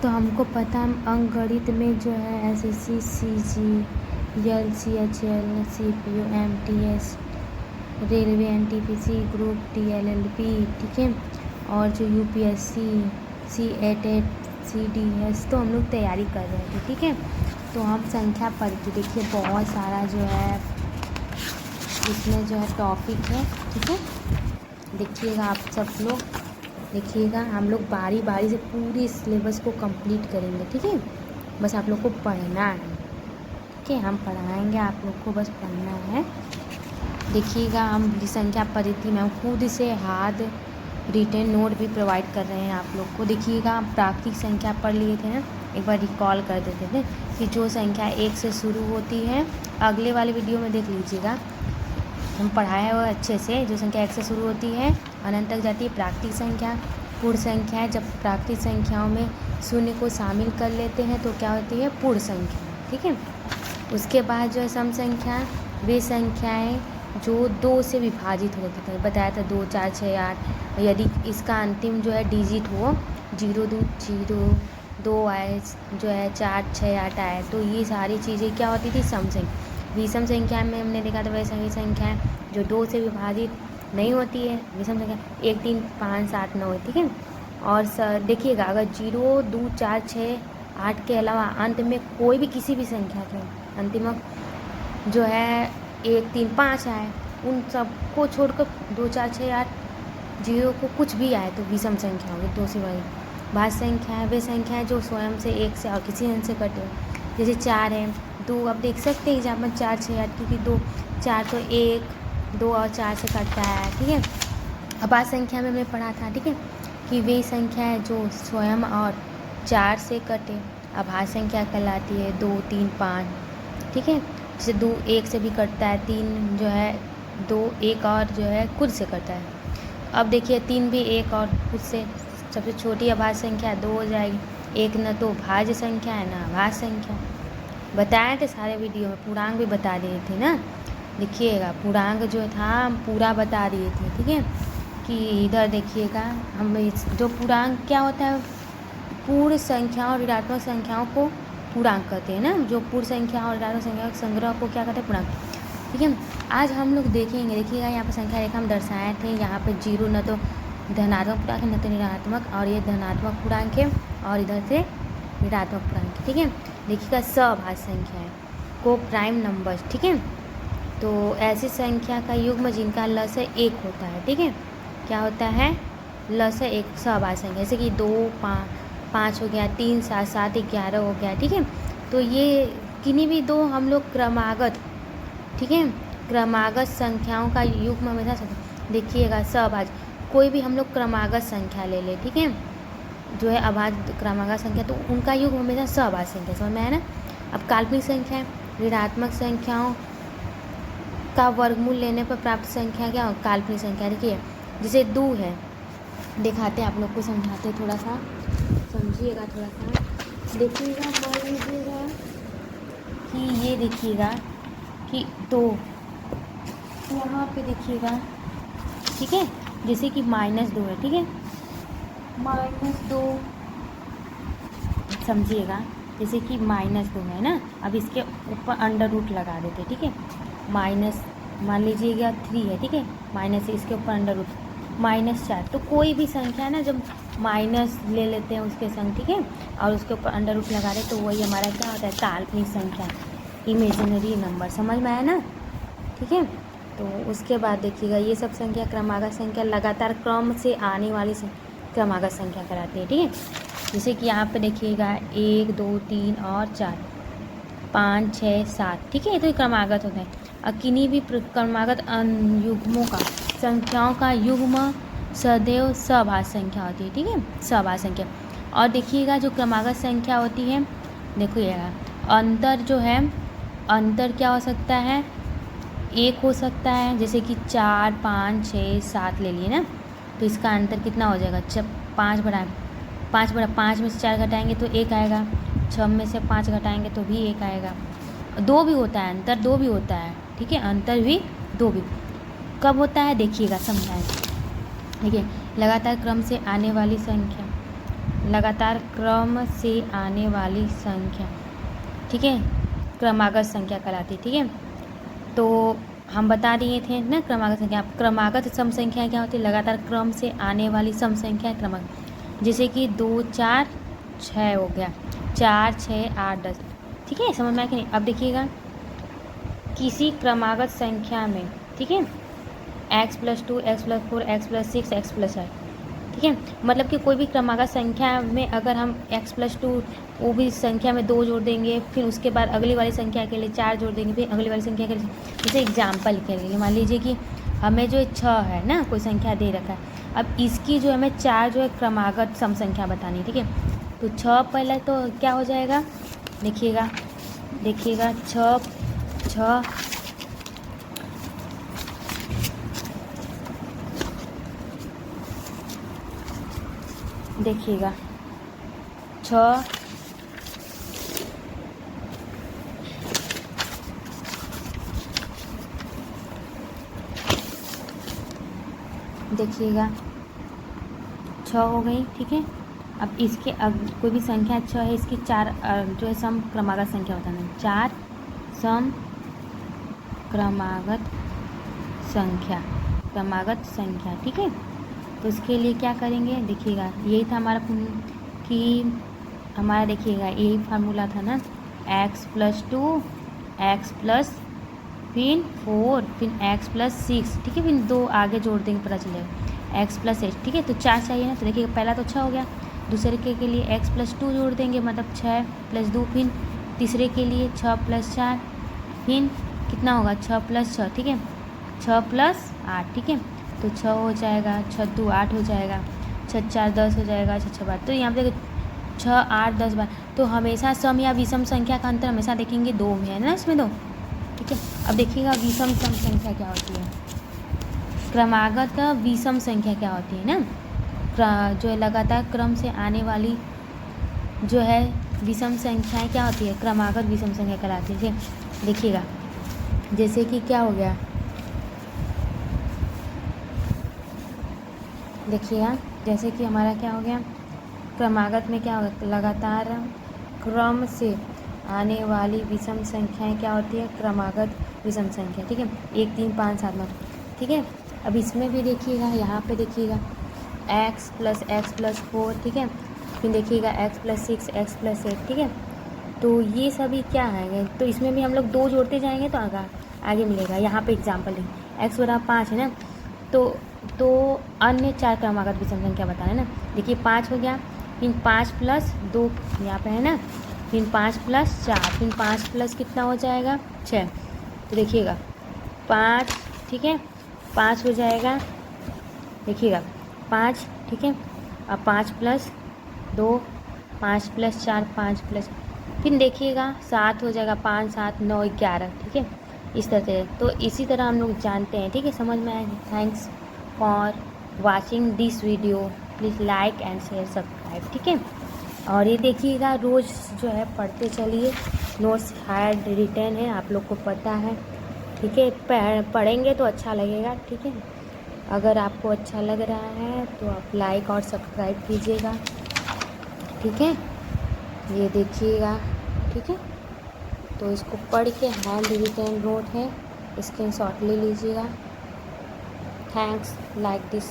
तो हमको पता अंकगणित में जो है SSC, CG, LCHL, CPU, MTS, railway, NTPC, group D, LLB, ठीक है, और जो UPSC, CAT, CDS, तो हम लोग तैयारी कर रहे थे, ठीक है। तो हम संख्या पढ़ के देखिए बहुत सारा जो है इसमें जो है टॉपिक है, ठीक है। देखिएगा आप सब लोग, देखिएगा हम लोग बारी बारी से पूरे सिलेबस को कंप्लीट करेंगे, ठीक है। बस आप लोग को पढ़ना है, ठीक है, हम पढ़ाएंगे, आप लोग को बस पढ़ना है। देखिएगा हम संख्या पद्धति में हम खुद से हाथ रिटन नोट भी प्रोवाइड कर रहे हैं आप लोग को। देखिएगा हम प्राकृतिक संख्या पढ़ लिए थे ना, एक बार रिकॉल कर देते थे कि जो संख्या 1 से शुरू होती है, अगले वाले वीडियो में देख लीजिएगा, हम पढ़ाए हुए अच्छे से। जो संख्या 1 से शुरू होती है अनंत तक जाती है प्राकृतिक संख्या। पूर्ण संख्या है, जब प्राकृतिक संख्याओं में शून्य को शामिल कर लेते हैं तो क्या होती है, पूर्ण संख्या, ठीक है। उसके बाद जो है सम संख्या, वे संख्याएं जो 2 से विभाजित होती थे, बताया था 2, 4, 6, 8, यदि इसका अंतिम जो है डिजिट हो 0, 2, 0, 2 आए, जो है 4, 6, 8 आए, तो ये सारी चीज़ें क्या होती थी, सम संख्या। विषम संख्या में हमने देखा था वैसे ही संख्या जो 2 से विभाजित नहीं होती है, विषम संख्या 1, 3, 5, 7, 9, ठीक है। और देखिएगा अगर 0, 2, 4, 6, 8 के अलावा अंत में कोई भी किसी भी संख्या के अंतिम जो है 1, 3, 5 आए, उन सबको छोड़कर 2, 4, 6, 8, 0 को कुछ भी आए तो विषम संख्या होगी, 2 से भाज्य। भाज्य संख्या है वे संख्याएं जो स्वयं से 1 से और किसी अंश से कटे, जैसे 4 है, 2, अब देख सकते हैं एग्जाम्पल 4, 6, 8, क्योंकि 2, 4 तो 1, 2 और 4 से कटता है, ठीक है। अब भाज्य संख्या में हमने पढ़ा था, ठीक है, कि वे संख्या है जो स्वयं और 4 से कटे, अब भाज्य संख्या कहलाती है 2, 3, 5, ठीक है। जैसे 2 1 से भी कटता है, 3 जो है 2 1 और जो है खुद से कटता है। अब देखिए 3 भी 1 और खुद से, सबसे छोटी अभाज्य संख्या 2 हो जाएगी। 1 न तो भाज्य संख्या है ना अभाज्य संख्या, बताए थे सारे वीडियो में, पूर्णांक भी बता दिए थे ना। देखिएगा पूर्णांक जो था हम पूरा बता दिए थे, ठीक है, कि इधर देखिएगा हम जो पूर्णांक क्या होता है, पूर्ण संख्याओं और ऋणात्मक संख्याओं को पूर्णांक कहते हैं ना, जो पूर्ण संख्या और ऋणात्मक संख्याओं के संग्रह को क्या कहते हैं, पूर्णांक, ठीक है। आज हम लोग देखेंगे, देखिएगा यहाँ पर संख्या रेखा हम दर्शाए थे, यहाँ पे 0 न तो धनात्मक पूर्णांक है न तो ऋणात्मक, और ये धनात्मक पूर्णांक है और इधर से ऋणात्मक पूर्णांक है, ठीक है। देखिएगा सभाज्य संख्या है को प्राइम नंबर्स, ठीक है। तो ऐसी संख्या का युग्म जिनका लसाअ 1 होता है, ठीक है, क्या होता है, लसाअ 1 सभाज्य संख्या, जैसे कि 2, 5 हो गया, 3, 7, 7, 11 हो गया, ठीक है। तो ये किन्हीं भी दो हम लोग क्रमागत, ठीक है, क्रमागत संख्याओं का युग्म हमेशा, देखिएगा सभाज्य, कोई भी हम लोग क्रमागत संख्या ले ले, ठीक है, जो है अभाज्य क्रमागत संख्या, तो उनका युग्म हमेशा सभाज्य संख्या, समझ में आया ना। अब काल्पनिक संख्या, ऋणात्मक संख्याओं का वर्गमूल लेने पर प्राप्त संख्या क्या हो, काल्पनिक संख्या। देखिए जैसे 2 है, दिखाते हैं आप लोग को, समझाते हैं, थोड़ा सा समझिएगा, थोड़ा सा देखिएगा, मान लीजिएगा कि ये देखिएगा कि 2 यहाँ पे देखिएगा, ठीक है, जैसे कि -2 है, ठीक है, -2 समझिएगा, जैसे कि -2 है ना, अब इसके ऊपर अंडर रूट लगा देते, ठीक है, माइनस मान लीजिएगा 3 है, ठीक है, माइनस इसके ऊपर अंडर रूट -4, तो कोई भी संख्या ना जब माइनस ले लेते हैं उसके संग, ठीक है, और उसके ऊपर अंडर रूट लगा रहे तो वही हमारा क्या होता है, काल्पनिक संख्या, इमेजिनरी नंबर, समझ में आया ना, ठीक है। तो उसके बाद देखिएगा ये सब संख्या क्रमागत संख्या लगातार क्रम से आने वाली क्रमागत संख्या कराती है, ठीक है। जैसे कि यहाँ पे देखिएगा 1, 2, 3 और 4, 5, 6, 7, ठीक है, तो क्रमागत होता है। और किन्हीं भी क्रमागत युग्मों का, संख्याओं का युग्म सदैव सभाज्य संख्या होती है, ठीक है, सभाज्य संख्या। और देखिएगा जो क्रमागत संख्या होती है, देखिएगा अंतर जो है, अंतर क्या हो सकता है, 1 हो सकता है, जैसे कि 4, 5, 6, 7 ले लिए ना, तो इसका अंतर कितना हो जाएगा, 5 में से 4 घटाएंगे तो 1 आएगा, 6 में से 5 घटाएंगे तो भी 1 आएगा। 2 भी होता है, अंतर 2 भी होता है, ठीक है, अंतर भी 2 भी कब होता है, देखिएगा समझाएं। देखिए लगातार क्रम से आने वाली संख्या, लगातार क्रम से आने वाली संख्या, ठीक है, क्रमागत संख्या कहलाती है। ठीक है, तो हम बता दिए थे ना क्रमागत संख्या। क्रमागत सम संख्या क्या होती है? लगातार क्रम से आने वाली सम संख्या क्रमागत, जैसे कि 2 4 6 हो गया, 4 6 8 10। ठीक है, समझ में आया कि नहीं? अब देखिएगा, किसी क्रमागत संख्या में, ठीक है, x+2 x+4 x+6 x+8, ठीक है, मतलब कि कोई भी क्रमागत संख्या में अगर हम x+2 वो भी संख्या में 2 जोड़ देंगे, फिर उसके बाद अगली वाली संख्या के लिए 4 जोड़ देंगे, फिर अगली वाली संख्या के लिए, जैसे एग्जाम्पल के लिए मान लीजिए कि हमें जो 6 है ना, कोई संख्या दे रखा है, अब इसकी जो हमें 4 जो है क्रमागत सम संख्या बतानी, ठीक है, तो 6 पहले तो क्या हो जाएगा, देखिएगा 6 देखिएगा 6 देखिएगा 6 हो गई। ठीक है, अब इसके कोई भी संख्या 6 है, इसकी 4 जो है सम क्रमागत संख्या बताना है, 4 सम क्रमागत संख्या। ठीक है, तो इसके लिए क्या करेंगे, देखिएगा यही था हमारा कि हमारा, देखिएगा यही फार्मूला था ना, x+2 x+ फिर 4 फिर x+6, ठीक है, फिर 2 आगे जोड़ देंगे, पता चलेगा x+8। ठीक है, तो 4 चाहिए ना, तो देखिएगा पहला तो 6 हो गया, दूसरे के लिए x+2 जोड़ देंगे, मतलब 6 + 2, फिर तीसरे के लिए 6 + 4, फिर कितना होगा 6 + 6, ठीक है, 6 + 8, ठीक है, तो 6 हो जाएगा, 6 2 8 हो जाएगा, 6 4 10 हो जाएगा, 6 6 12। तो यहाँ पे 6 8 10 12, तो हमेशा सम या विषम संख्या का अंतर हमेशा देखेंगे 2 में, है ना, इसमें 2। ठीक है, अब देखिएगा विषम सम संख्या क्या होती है, क्रमागत का विषम संख्या क्या होती है ना, जो है लगातार क्रम से आने वाली जो है विषम संख्याएं क्या होती है, क्रमागत विषम संख्या कहलाती है। देखिएगा जैसे कि क्या हो गया, देखिएगा जैसे कि हमारा क्या हो गया, क्रमागत में क्या होगा, लगातार क्रम से आने वाली विषम संख्याएं क्या होती है, क्रमागत विषम संख्या। ठीक है, 1 3 5 7 9। ठीक है, अब इसमें भी देखिएगा, यहाँ पे देखिएगा x+4, ठीक है, फिर देखिएगा x+6 x+8। ठीक है, तो ये सभी क्या है, तो इसमें भी हम लोग 2 जोड़ते जाएंगे तो आगे मिलेगा। यहाँ पे एग्जाम्पल है, x = 5 है ना, तो अन्य 4 क्रमागत विषम संख्या बताना है ना। देखिए 5 हो गया, फिर 5 + 2 यहाँ पे है ना, फिर 5 + 4, फिर 5 + कितना हो जाएगा 6, तो देखिएगा 5, ठीक है, 5 हो जाएगा, देखिएगा 5, ठीक है, अब 5 + 2 5 + 4 5 +, फिर देखिएगा 7 हो जाएगा, 5 7 9 11। ठीक है, इस तरह से, तो इसी तरह हम लोग जानते हैं। ठीक है, समझ में आया। Thanks for watching this video, please like and share subscribe. ठीक है, और ये देखिएगा रोज़ जो है पढ़ते चलिए, नोट्स हार्ड रिटर्न है, आप लोग को पता है। ठीक है, पढ़ेंगे तो अच्छा लगेगा। ठीक है, अगर आपको अच्छा लग रहा है तो आप लाइक और सब्सक्राइब कीजिएगा। ठीक है, ये देखिएगा। ठीक है, तो इसको पढ़ के हैंड रिटन नोट है, स्क्रीनशॉट ले लीजिएगा। Thanks, like this.